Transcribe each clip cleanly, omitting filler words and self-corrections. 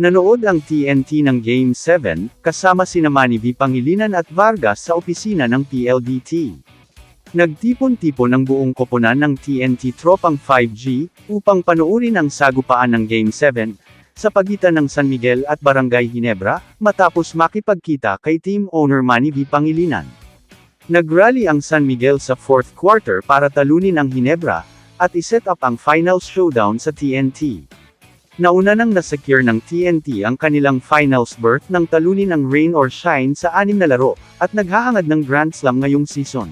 Nanood ang TNT ng Game 7, kasama sina Manny V. Pangilinan at Vargas sa opisina ng PLDT. Nagtipon-tipon ang buong koponan ng TNT Tropang 5G, upang panoorin ang sagupaan ng Game 7, sa pagitan ng San Miguel at Barangay Ginebra, matapos makipagkita kay team owner Manny V. Pangilinan. Nagrally ang San Miguel sa fourth quarter para talunin ang Ginebra, at iset up ang finals showdown sa TNT. Nauna nang nasecure ng TNT ang kanilang finals berth nang talunin ang rain or shine sa 6 na laro, at naghahangad ng Grand Slam ngayong season.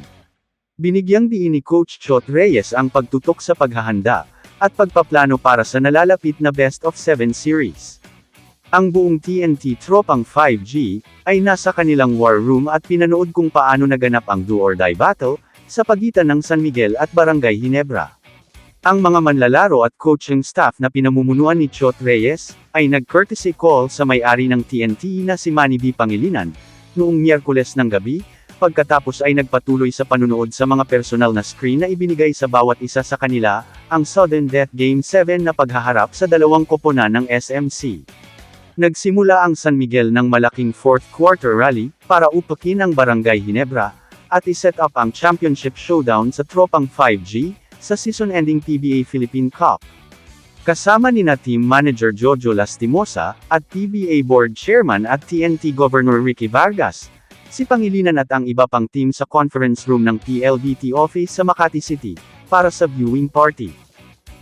Binigyang diin ni Coach Chot Reyes ang pagtutok sa paghahanda, at pagpaplano para sa nalalapit na Best of 7 series. Ang buong TNT Tropang 5G, ay nasa kanilang war room at pinanood kung paano naganap ang do-or-die battle, sa pagitan ng San Miguel at Barangay Ginebra. Ang mga manlalaro at coaching staff na pinamumunuan ni Chot Reyes, ay nag-courtesy call sa may-ari ng TNT na si Manny V. Pangilinan, noong Miyerkules ng gabi, pagkatapos ay nagpatuloy sa panunood sa mga personal na screen na ibinigay sa bawat isa sa kanila, ang sudden death Game 7 na paghaharap sa dalawang koponan ng SMC. Nagsimula ang San Miguel ng malaking fourth quarter rally, para upakin ang Barangay Ginebra, at iset up ang championship showdown sa Tropang 5G, sa season-ending PBA Philippine Cup. Kasama nina team manager Jojo Lastimosa, at PBA board chairman at TNT Governor Ricky Vargas, si Pangilinan at ang iba pang team sa conference room ng PLDT office sa Makati City, para sa viewing party.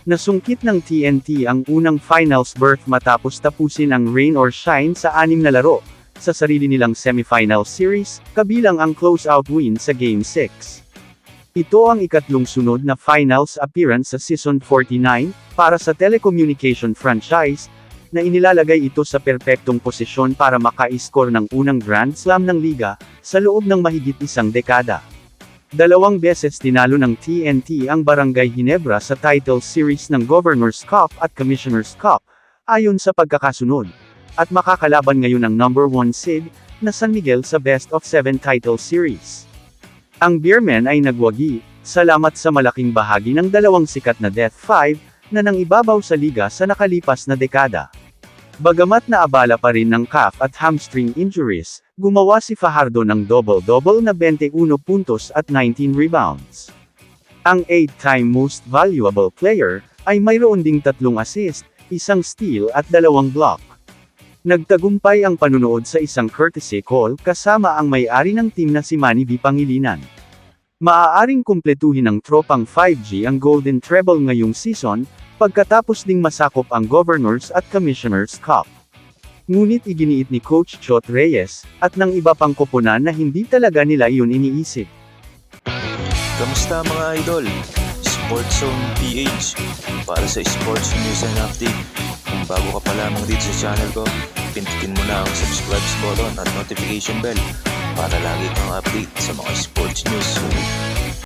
Nasungkit ng TNT ang unang finals berth matapos tapusin ang rain or shine sa 6 na laro, sa sarili nilang semifinal series, kabilang ang close-out win sa Game 6. Ito ang ikatlong sunod na finals appearance sa Season 49, para sa telecommunication franchise, na inilalagay ito sa perpektong posisyon para maka-score ng unang Grand Slam ng liga, sa loob ng mahigit isang dekada. 2 beses tinalo ng TNT ang Barangay Ginebra sa title series ng Governor's Cup at Commissioner's Cup, ayon sa pagkakasunod, at makakalaban ngayon ang number 1 seed, na San Miguel sa Best of 7 title series. Ang Beermen ay nagwagi, salamat sa malaking bahagi ng dalawang sikat na Death 5, na nangibabaw sa liga sa nakalipas na dekada. Bagamat naabala pa rin ng calf at hamstring injuries, gumawa si Fajardo ng double-double na 21 puntos at 19 rebounds. Ang 8-time most valuable player, ay mayroon ding 3 assist, 1 steal at 2 block. Nagtagumpay ang panunood sa isang courtesy call kasama ang may-ari ng team na si Manny V. Pangilinan. Maaaring kumpletuhin ng Tropang 5G ang Golden Treble ngayong season, pagkatapos ding masakop ang Governors at Commissioners Cup. Ngunit iginiit ni Coach Chot Reyes, at ng iba pang koponan na hindi talaga nila iyon iniisip. Kamusta mga idol? Sports Zone PH, para sa sports news and update. Kung bago ka pa lamang dito sa channel ko, pindutin mo na ang subscribe button at notification bell, para lagi kang update sa mga sports news.